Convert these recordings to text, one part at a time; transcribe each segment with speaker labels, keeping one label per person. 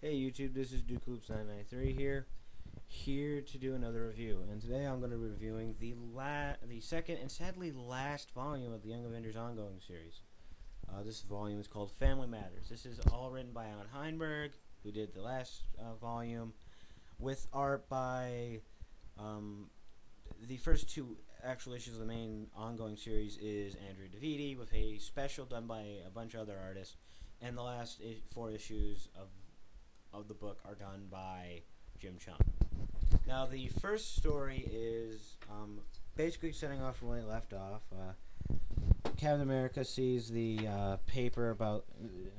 Speaker 1: Hey YouTube, this is DukeLoops993 here to do another review. And today I'm going to be reviewing the second and sadly last volume of the Young Avengers ongoing series. This volume is called Family Matters. This is all written by Alan Heinberg, who did the last volume, with art by the first two actual issues of the main ongoing series is Andrew DeViti, with a special done by a bunch of other artists, and the last four issues of the book are done by Jim Chung. Now, the first story is basically setting off from when it left off. Captain America sees the paper about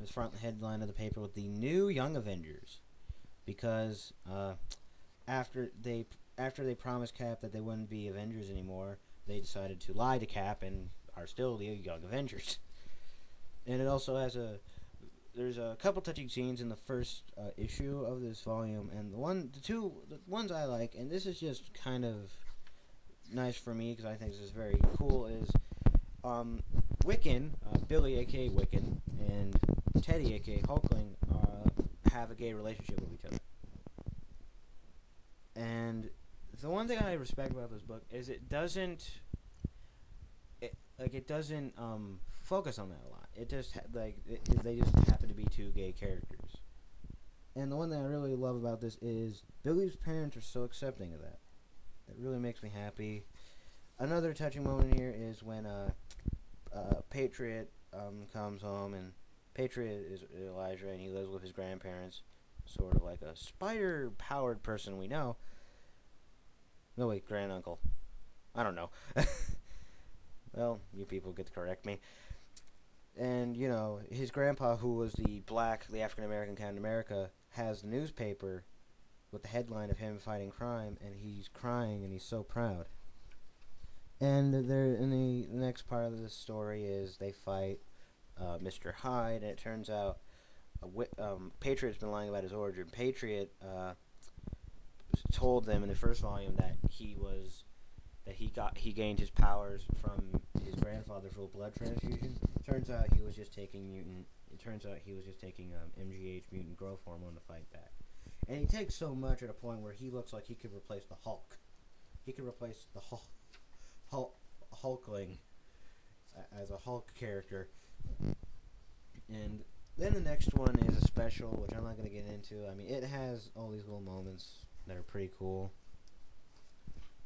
Speaker 1: the front headline of the paper with the new Young Avengers, because after they promised Cap that they wouldn't be Avengers anymore, they decided to lie to Cap and are still the Young Avengers. And it also has there's a couple touching scenes in the first issue of this volume, and the ones I like, and this is just kind of nice for me because I think this is very cool, is Wiccan, Billy aka Wiccan, and Teddy aka Hulkling have a gay relationship with each other. And the one thing I respect about this book is it doesn't focus on that a lot. It just they just happen to be two gay characters. And the one thing I really love about this is Billy's parents are so accepting of that. It really makes me happy. Another touching moment here is when Patriot comes home, and Patriot is Elijah, and he lives with his grandparents, sort of like a spider-powered person we know. No, wait, granduncle. I don't know. Well, you people get to correct me. And, you know, his grandpa, who was the African-American Captain America, has the newspaper with the headline of him fighting crime, and he's crying, and he's so proud. And in the next part of the story is they fight Mr. Hyde, and it turns out Patriot's been lying about his origin. Patriot told them in the first volume that he gained his powers from his grandfather for a blood transfusion. Turns out he was just taking MGH, mutant growth hormone, to fight back. And he takes so much at a point where he looks like he could replace the Hulk. He could replace the Hulkling as a Hulk character. And then the next one is a special, which I'm not going to get into. I mean, it has all these little moments that are pretty cool.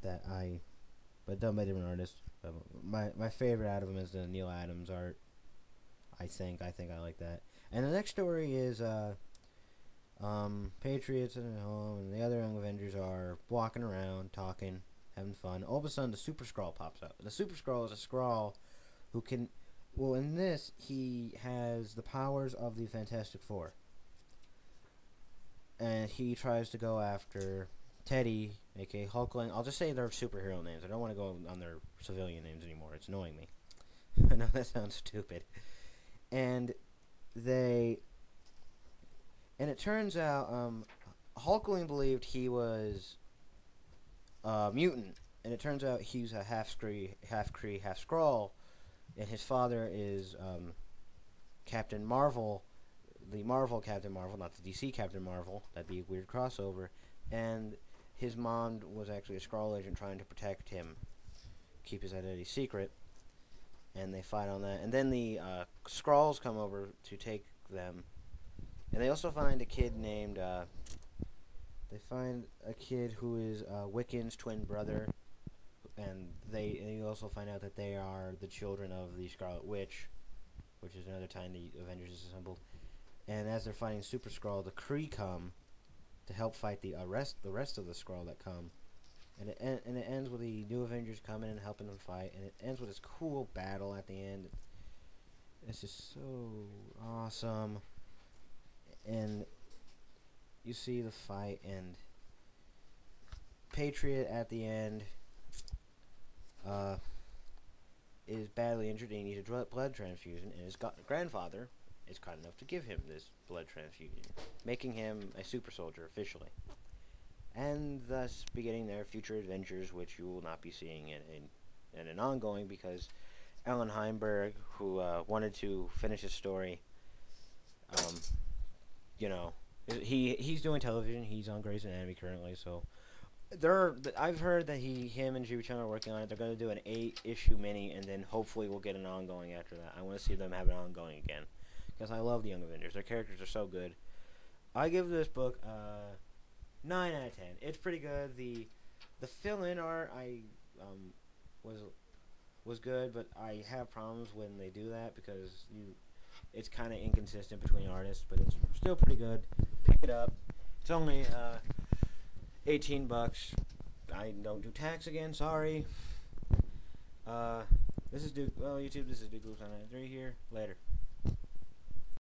Speaker 1: But done by different artists. My favorite out of them is the Neil Adams art. I think I like that. And the next story is Patriots at home, and the other Young Avengers are walking around, talking, having fun. All of a sudden, the Super Skrull pops up. The Super Skrull is a Skrull who can. Well, in this, he has the powers of the Fantastic Four, and he tries to go after Teddy, aka Hulkling. I'll just say their superhero names. I don't want to go on their civilian names anymore. It's annoying me. I know that sounds stupid. And it turns out Hulkling believed he was a mutant, and it turns out he's a half Kree, half Skrull, and his father is Captain Marvel, the Marvel Captain Marvel, not the DC Captain Marvel. That'd be a weird crossover. And his mom was actually a Skrull agent trying to protect him, keep his identity secret, and they fight on that. And then the Skrulls come over to take them, and they also find a kid named, who is Wiccan's twin brother, and you also find out that they are the children of the Scarlet Witch, which is another time the Avengers is assembled. And as they're fighting Super Skrull, the Kree come to help fight the rest of the Skrull that come, and it ends with the new Avengers coming and helping them fight, and it ends with this cool battle at the end. It's just so awesome, and you see the fight, and Patriot at the end is badly injured and he needs a blood transfusion, and his grandfather is kind enough to give him this blood transfusion, making him a super soldier officially, and thus beginning their future adventures, which you will not be seeing in an ongoing, because Alan Heinberg, who wanted to finish his story, you know, He's doing television. He's on Grey's Anatomy currently. So I've heard that him and Jimmy are working on it. They're going to do an 8-issue mini, and then hopefully we'll get an ongoing after that. I want to see them have an ongoing again because I love the Young Avengers. Their characters are so good. I give this book 9 out of 10. It's pretty good. The fill-in art was good, but I have problems when they do that because it's kind of inconsistent between artists, but it's still pretty good. Pick it up. It's only 18 bucks. I don't do tax again. Sorry. This is Duke. Well, YouTube. This is Duke Loops on 93 here. Later.